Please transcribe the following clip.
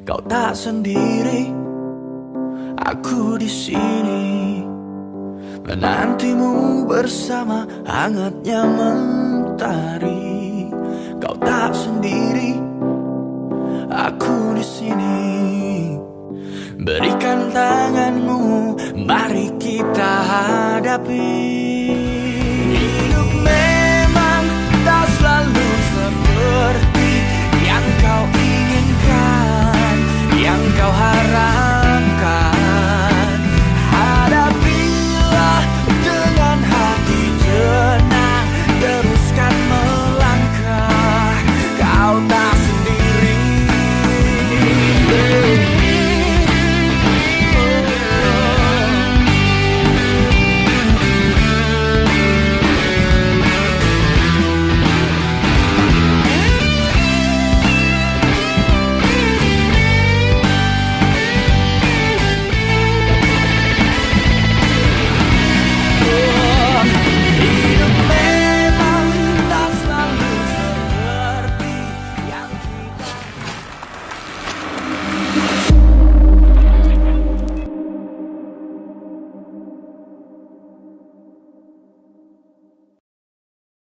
Kau tak sendiri, aku di sini menantimu bersama hangatnya mentari. Kau tak sendiri, aku di sini. Berikan tanganmu, mari kita hadapi.